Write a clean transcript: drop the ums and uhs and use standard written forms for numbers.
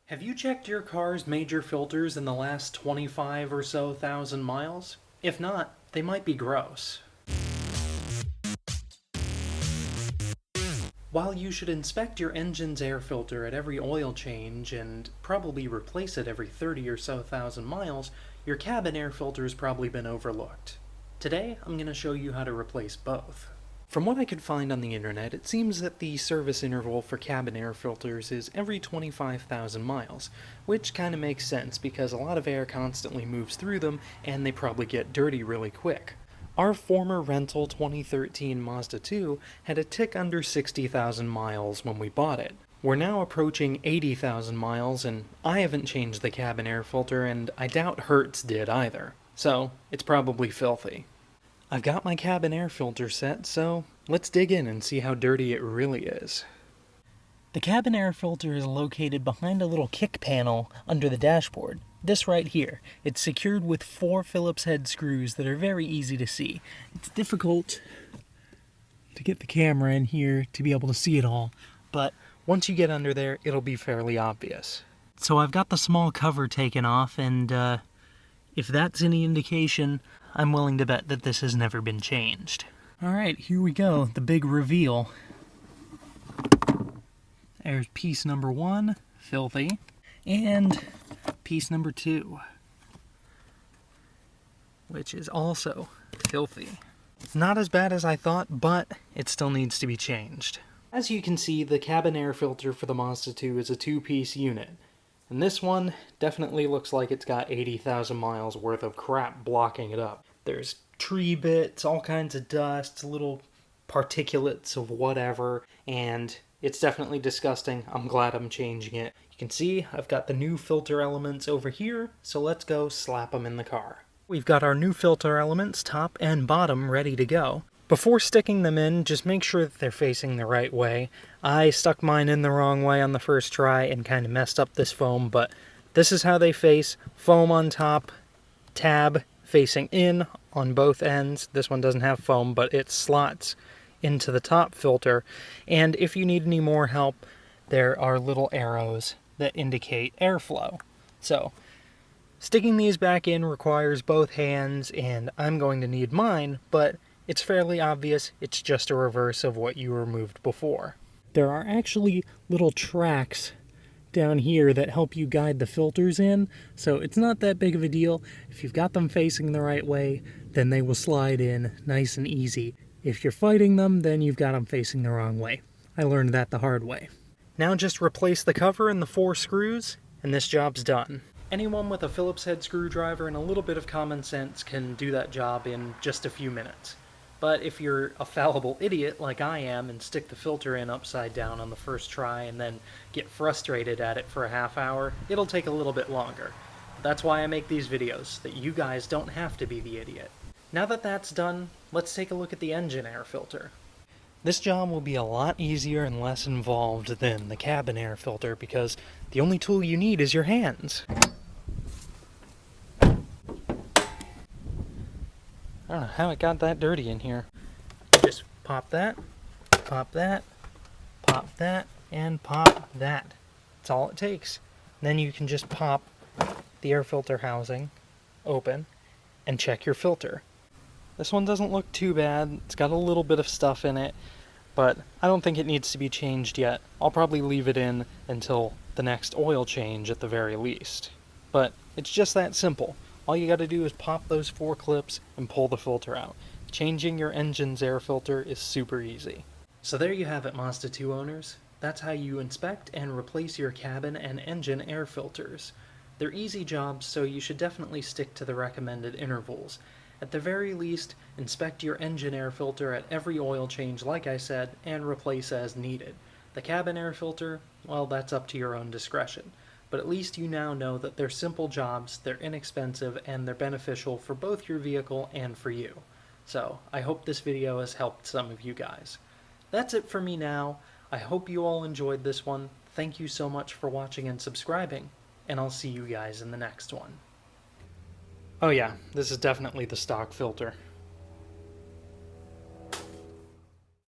Have you checked your car's major filters in the last 25 or so thousand miles? If not, they might be gross. While you should inspect your engine's air filter at every oil change and probably replace it every 30 or so thousand miles, your cabin air filter has probably been overlooked. Today, I'm going to show you how to replace both. From what I could find on the internet, it seems that the service interval for cabin air filters is every 25,000 miles, which kinda makes sense because a lot of air constantly moves through them and they probably get dirty really quick. Our former rental 2013 Mazda 2 had a tick under 60,000 miles when we bought it. We're now approaching 80,000 miles and I haven't changed the cabin air filter and I doubt Hertz did either, so it's probably filthy. I've got my cabin air filter set, so let's dig in and see how dirty it really is. The cabin air filter is located behind a little kick panel under the dashboard. This right here. It's secured with 4 Phillips head screws that are very easy to see. It's difficult to get the camera in here to be able to see it all, but once you get under there, it'll be fairly obvious. So I've got the small cover taken off, and if that's any indication, I'm willing to bet that this has never been changed. Alright, here we go, the big reveal. There's piece number 1, filthy, and piece number 2, which is also filthy. It's not as bad as I thought, but it still needs to be changed. As you can see, the cabin air filter for the Mazda 2 is a 2-piece unit. And this one definitely looks like it's got 80,000 miles worth of crap blocking it up. There's tree bits, all kinds of dust, little particulates of whatever, and it's definitely disgusting. I'm glad I'm changing it. You can see I've got the new filter elements over here, so let's go slap them in the car. We've got our new filter elements, top and bottom, ready to go. Before sticking them in, just make sure that they're facing the right way. I stuck mine in the wrong way on the first try and kind of messed up this foam, but this is how they face. Foam on top, tab facing in on both ends. This one doesn't have foam, but it slots into the top filter. And if you need any more help, there are little arrows that indicate airflow. So, sticking these back in requires both hands, and I'm going to need mine, but it's fairly obvious it's just a reverse of what you removed before. There are actually little tracks down here that help you guide the filters in, so it's not that big of a deal. If you've got them facing the right way, then they will slide in nice and easy. If you're fighting them, then you've got them facing the wrong way. I learned that the hard way. Now just replace the cover and the 4 screws, and this job's done. Anyone with a Phillips head screwdriver and a little bit of common sense can do that job in just a few minutes. But if you're a fallible idiot like I am and stick the filter in upside down on the first try and then get frustrated at it for a half hour, it'll take a little bit longer. That's why I make these videos, so that you guys don't have to be the idiot. Now that that's done, let's take a look at the engine air filter. This job will be a lot easier and less involved than the cabin air filter because the only tool you need is your hands. I don't know how it got that dirty in here. Just pop that, pop that, pop that, and pop that. That's all it takes. Then you can just pop the air filter housing open and check your filter. This one doesn't look too bad. It's got a little bit of stuff in it, but I don't think it needs to be changed yet. I'll probably leave it in until the next oil change at the very least. But it's just that simple. All you gotta do is pop those 4 clips and pull the filter out. Changing your engine's air filter is super easy. So there you have it, Mazda 2 owners. That's how you inspect and replace your cabin and engine air filters. They're easy jobs, so you should definitely stick to the recommended intervals. At the very least, inspect your engine air filter at every oil change like I said, and replace as needed. The cabin air filter, well, that's up to your own discretion. But at least you now know that they're simple jobs, they're inexpensive, and they're beneficial for both your vehicle and for you. So, I hope this video has helped some of you guys. That's it for me now. I hope you all enjoyed this one. Thank you so much for watching and subscribing, and I'll see you guys in the next one. Oh yeah, this is definitely the stock filter.